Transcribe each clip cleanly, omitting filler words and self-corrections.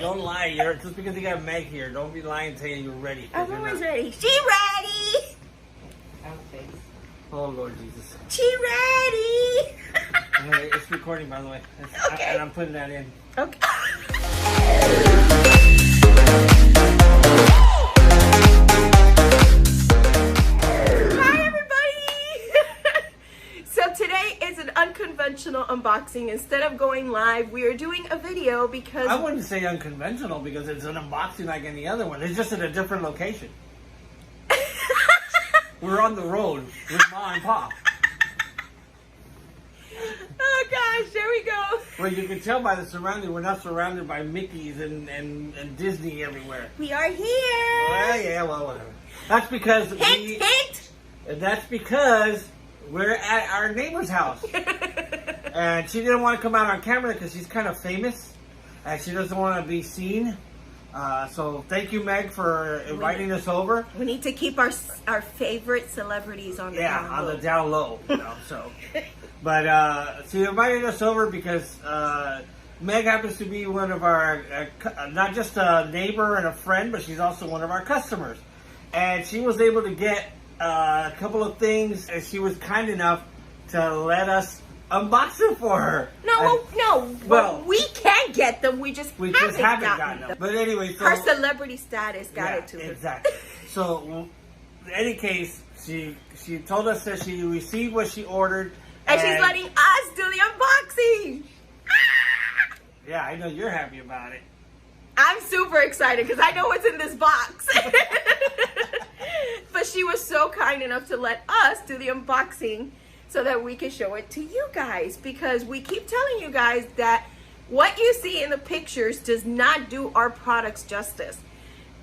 don't lie. Just because you got Meg here, don't be lying saying you're ready. I'm always ready. She ready. Oh, Lord Jesus. She ready. Hey, it's recording, by the way. Okay. And I'm putting that in. Okay. Hi, everybody. So today is an unconventional unboxing. Instead of going live, we are doing a video because... I wouldn't say unconventional because it's an unboxing like any other one. It's just at a different location. We're on the road with Maw and Paw. Oh gosh, there we go. Well, you can tell by the surrounding, we're not surrounded by Mickeys and Disney everywhere. We are here. Well, yeah, well, whatever. That's because Hint. That's because we're at our neighbor's house. And she didn't want to come out on camera because she's kind of famous. And she doesn't want to be seen. So thank you, Meg, for inviting us over. We need to keep our favorite celebrities on the down low. On the down low, you know, so. But she invited us over because Meg happens to be one of our, not just a neighbor and a friend, but she's also one of our customers. And she was able to get a couple of things, and she was kind enough to let us unbox them for her. Well, we can get them. We just haven't gotten them. But anyway, so her celebrity status got it to her. Exactly. So, in any case, she told us that she received what she ordered, and she's letting us do the unboxing. Yeah, I know you're happy about it. I'm super excited because I know what's in this box. But she was so kind enough to let us do the unboxing so that we can show it to you guys, because we keep telling you guys that what you see in the pictures does not do our products justice.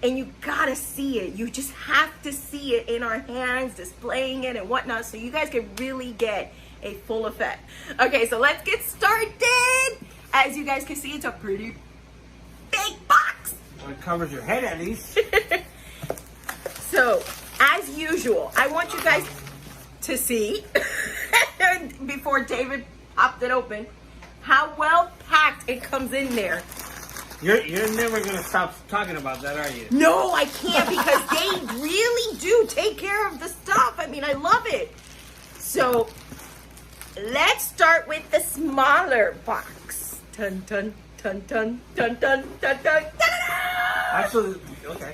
And you gotta see it. You just have to see it in our hands, displaying it and whatnot, so you guys can really get a full effect. Okay, so let's get started. As you guys can see, it's a pretty big box. Well, it covers your head at least. So, as usual, I want you guys to see, before David popped it open, how well packed it comes in there. You're never going to stop talking about that, are you? No, I can't, because they really do take care of the stuff. I mean, I love it. So, let's start with the smaller box. Dun, dun, dun, dun, dun, dun, dun, dun, dun. Actually, okay.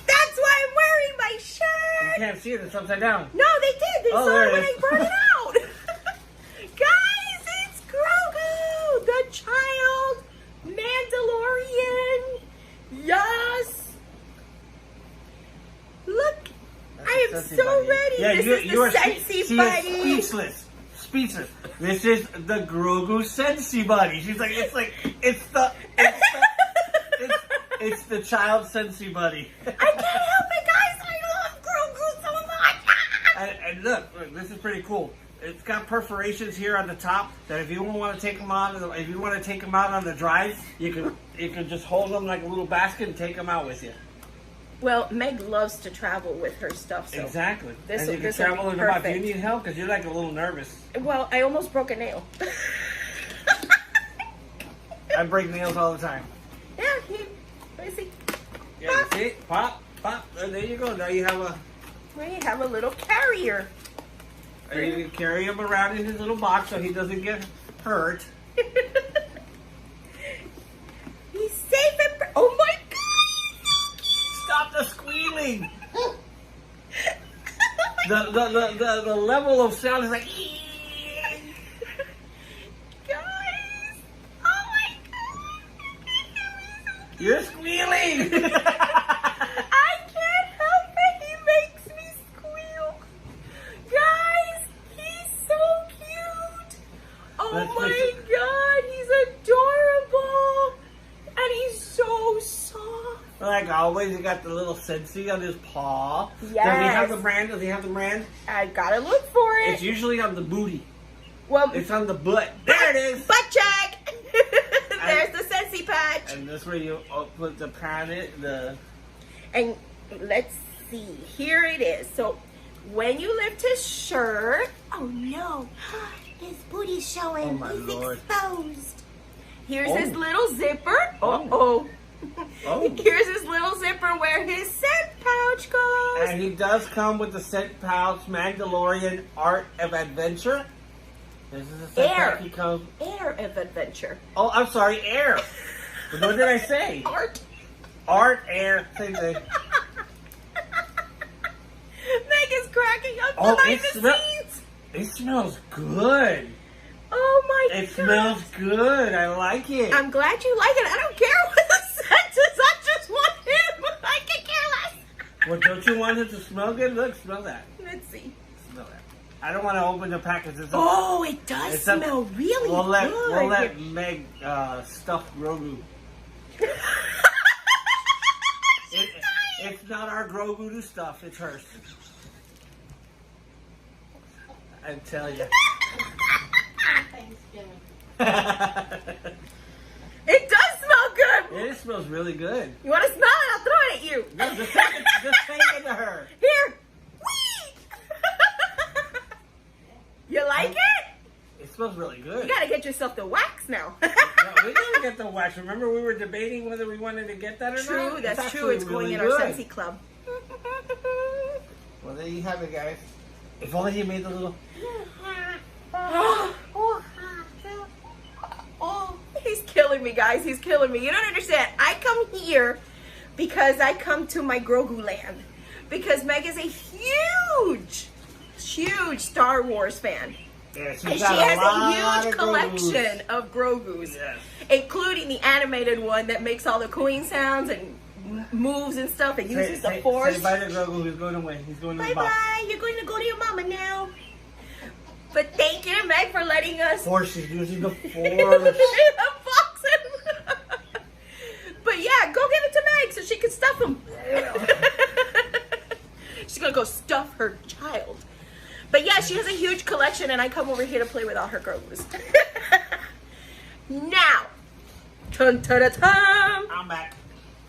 That's why I'm wearing my shirt. You can't see it. It's upside down. No, they did. They saw it when I brought it out. Guys, it's Grogu, the child Mandalorian. Yes. Look, I am so ready. Yeah, this is the Scentsy Buddy. She is speechless. This is the Grogu Scentsy Buddy. She's like, it's the Child Scentsy Buddy. I can't help it, guys. I love Grogu so much. And look, this is pretty cool. It's got perforations here on the top that if you want to take them out, on the drive, you can just hold them like a little basket and take them out with you. Well, Meg loves to travel with her stuff. So exactly. This and you can travel in the box. Do you need help? Because you're like a little nervous. Well, I almost broke a nail. I break nails all the time. Yeah, let me see. Yeah, you see? Pop, pop. There you go. Now you have a little carrier. And you can carry him around in his little box so he doesn't get hurt. He's safe and... Oh my God! Stop the squealing! the level of sound is like... Guys! Oh my God! You're squealing! I can't help it! He makes me squeal! Guys! He's so cute! Oh my God! He's adorable! And he's so soft! Like always, he got the little Scentsy on his paw. Yes. Does he have the brand? I gotta look for it. It's usually on the booty. Well, it's on the butt. There it is. Butt check. There's the Scentsy patch. And this where you put the pan in And let's see. Here it is. So when you lift his shirt, oh no, his booty's showing. Oh my He's Lord. exposed. Here's his little zipper. Oh. Here's his little zipper where his scent pouch goes. And he does come with the scent pouch, Mandalorian Art of Adventure. This is the scent pouch he comes. Air of Adventure. Oh, I'm sorry, air. What did I say? Art. Art, air, same thing. Meg is cracking up behind the scenes. It smells good. Oh my god. It smells good. I like it. I'm glad you like it. I don't care what the scent is. I just want him. I can care less. Well, don't you want it to smell good? Look, smell that. Let's see. Smell that. I don't want to open the package. It does smell really good. We'll let Meg stuff Grogu. It's not our Grogu to stuff. It's hers. I tell you. It does smell good. It smells really good. You want to smell it? I'll throw it at you. No, just take it to her. Here. Whee! You like it? It smells really good. You got to get yourself the wax now. No, we didn't get the wax. Remember we were debating whether we wanted to get that or not? True, that's true. It's really going in our Scentsy Club. Well, there you have it, guys. If only you made the little... He's killing me, guys. He's killing me. You don't understand. I come here because I come to my Grogu land. Because Meg is a huge Star Wars fan. Yeah, and she has a huge collection of Grogus. Yes. Including the animated one that makes all the cooing sounds and moves and stuff and uses the force. Say bye to Grogu. He's going away. He's going to the box. Bye-bye. You're going to go to your mama now. But thank you, Meg, for letting us... Force. She's using the force. Unbox him. But yeah, go give it to Meg so she can stuff him. She's going to go stuff her child. But yeah, she has a huge collection, and I come over here to play with all her Grogus. Now, I'm back.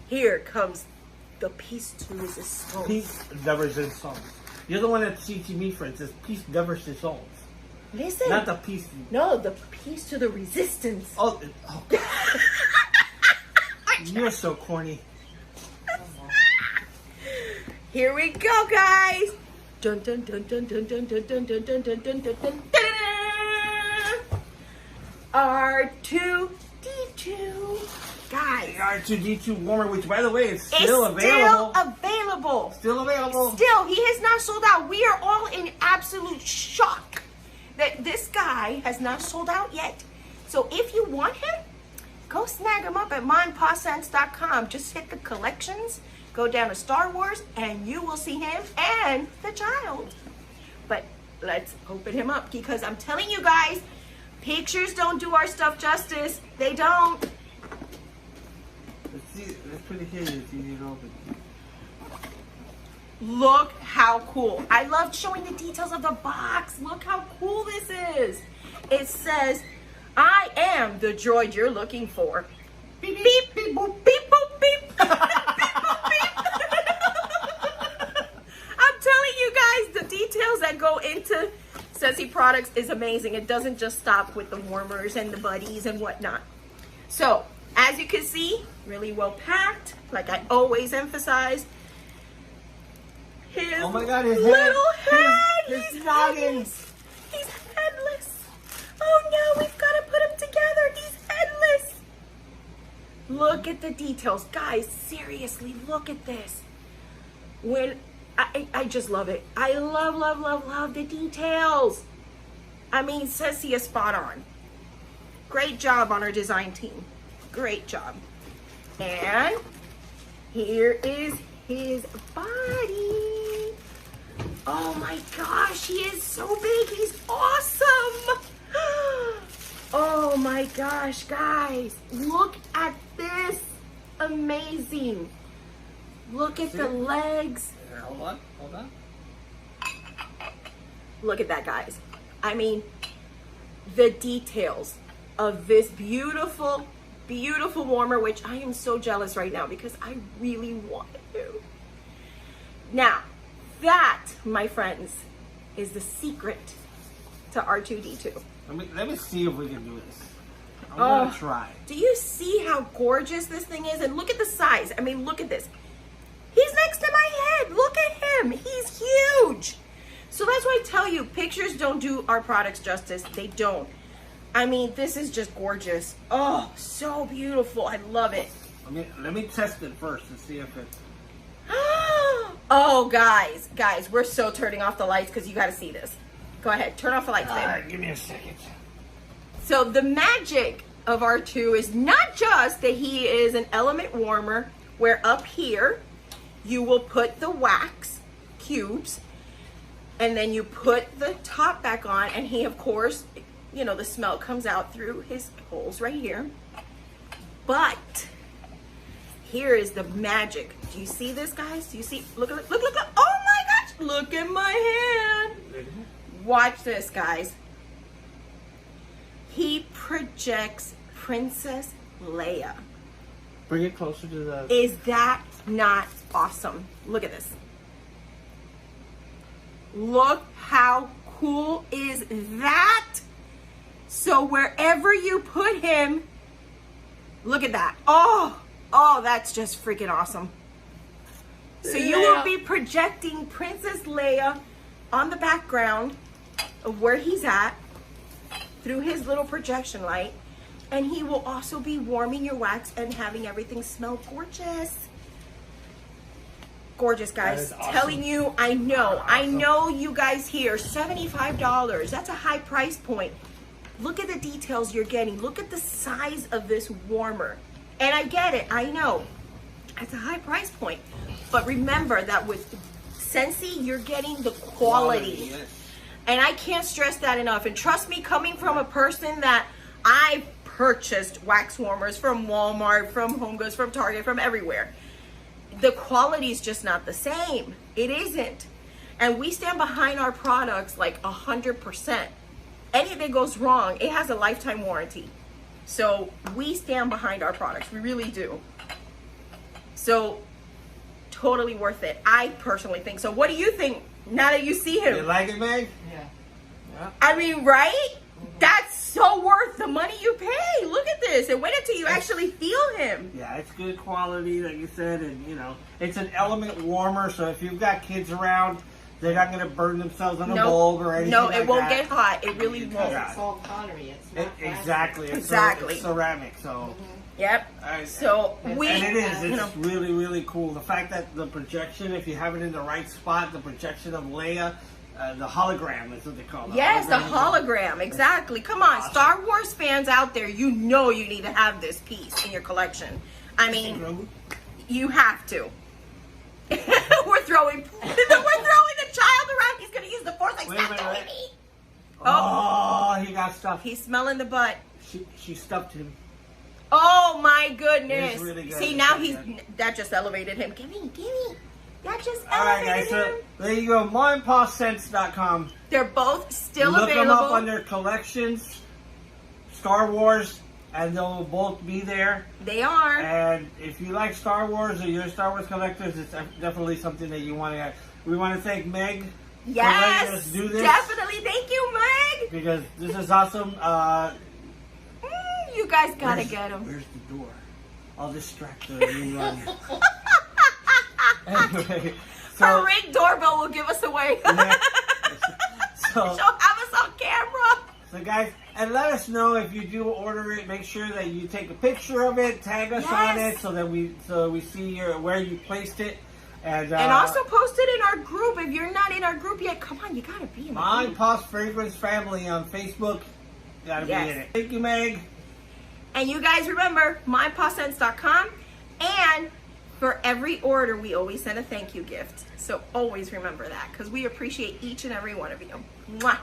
Here comes the piece de resistance. Piece de resistance. You're the one that's teaching me, Princess. Piece de resistance. Listen. Not the piece. No, the piece to the resistance. Oh God. You're so corny. Here we go, guys. Dun dun dun dun dun dun dun dun dun dun dun dun dun dun. R2D2. Guys. The R2D2 Warmer, which by the way is still available. Still available. Still, he has not sold out. We are all in absolute shock that this guy has not sold out yet. So if you want him, go snag him up at mawandpawscents.com. Just hit the collections, go down to Star Wars, and you will see him and the child. But let's open him up because I'm telling you guys, pictures don't do our stuff justice. They don't. Let's put it here. It's easy to open. Look how cool. I love showing the details of the box. Look how cool this is. It says, I am the droid you're looking for. Beep, beep, beep, boop, beep, boop, beep. Beep, boop, beep. I'm telling you guys, the details that go into Scentsy products is amazing. It doesn't just stop with the warmers and the buddies and whatnot. So, as you can see, really well packed, like I always emphasize. His oh my God, his little head. His noggin. He's headless. Oh no, we've got to put him together. He's headless. Look at the details. Guys, seriously, look at this. I just love it. I love the details. I mean, Scentsy is spot on. Great job on our design team. Great job. And here is his body. Oh my gosh, he is so big. He's awesome. Oh my gosh, guys. Look at this. Amazing. Look at the legs. Hold on. Look at that, guys. I mean, the details of this beautiful warmer, which I am so jealous right now because I really want to. Now, that, my friends, is the secret to R2D2. Let me see if we can do this. I'm gonna try. Do you see how gorgeous this thing is? And look at the size. I mean, look at this. He's next to my head. Look at him. He's huge. So that's why I tell you, pictures don't do our products justice. They don't. I mean, this is just gorgeous. Oh, so beautiful. I love it. Let me test it first and see if it's... Oh, guys, we're so turning off the lights because you got to see this. Go ahead, turn off the lights, babe. All right, give me a second. So the magic of R2 is not just that he is an element warmer, where up here you will put the wax cubes, and then you put the top back on, and he, of course, you know, the smell comes out through his holes right here. But here is the magic. Do you see this, guys? Do you see? Look. Oh my gosh! Look at my hand. Watch this, guys. He projects Princess Leia. Bring it closer to the... Is that not awesome? Look at this. Look how cool is that? So wherever you put him, look at that. Oh, that's just freaking awesome. So you will be projecting Princess Leia on the background of where he's at through his little projection light. And he will also be warming your wax and having everything smell gorgeous. Gorgeous, guys. Awesome. Telling you, I know you guys here, $75. That's a high price point. Look at the details you're getting. Look at the size of this warmer. And I get it, I know. It's a high price point. But remember that with Scentsy, you're getting the quality. Yes. And I can't stress that enough. And trust me, coming from a person that I've purchased wax warmers from Walmart, from Home Goods, from Target, from everywhere, the quality is just not the same. It isn't. And we stand behind our products like 100%. Anything goes wrong, it has a lifetime warranty. So we stand behind our products. We really do. So totally worth it. I personally think so. What do you think now that you see him? You like it, Meg? Yeah. I mean, right? That's so worth the money you pay. Look at this. And wait until you actually feel him. Yeah, it's good quality, like you said, and you know, it's an element warmer, so if you've got kids around, they're not going to burn themselves on a bulb or anything. No, like it won't that. get hot. It really won't. It's all pottery. It's not plastic. Exactly. It's Exactly. It's ceramic, so. Yep. So we, And it is. you It's know, really, really cool. The fact that the projection, if you have it in the right spot, the projection of Leia, the hologram is what they call it. yes, the hologram. Exactly. Come on, Star Wars fans out there, you know you need to have this piece in your collection. I mean, you have to. we're throwing the child around. He's gonna use the force like Wait a stop minute. doing me. Oh, he got stuffed. He's smelling the butt. She stuffed him. Oh my goodness. It's really good. See, It's now really he's good. that just elevated him. Give me. That just All right, guys. elevated him. So there you go. MawandPawScents.com. They're both still Look available. them up under collections, Star Wars, and they'll both be there. They are. And if you like Star Wars or you're Star Wars collectors, it's definitely something that you want to have. We want to thank Meg for letting us do this. Definitely. Thank you, Meg. Because this is awesome. You guys gotta get them. Where's the door? I'll distract the new run. Anyway, Her Ring doorbell will give us away. yeah. She'll have us on camera. So guys, and let us know if you do order it. Make sure that you take a picture of it, tag us on it, so that we see where you placed it, and also post it in our group. If you're not in our group yet, come on, you gotta be in the Maw and group. Paw Fragrance Family on Facebook. Gotta be in it. Thank you, Meg. And you guys remember mypawscents.com, and for every order we always send a thank you gift. So always remember that, because we appreciate each and every one of you. Mwah.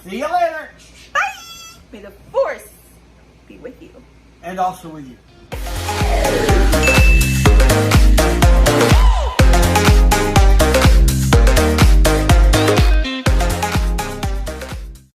See you later. Bye. May the force be with you. And also with you.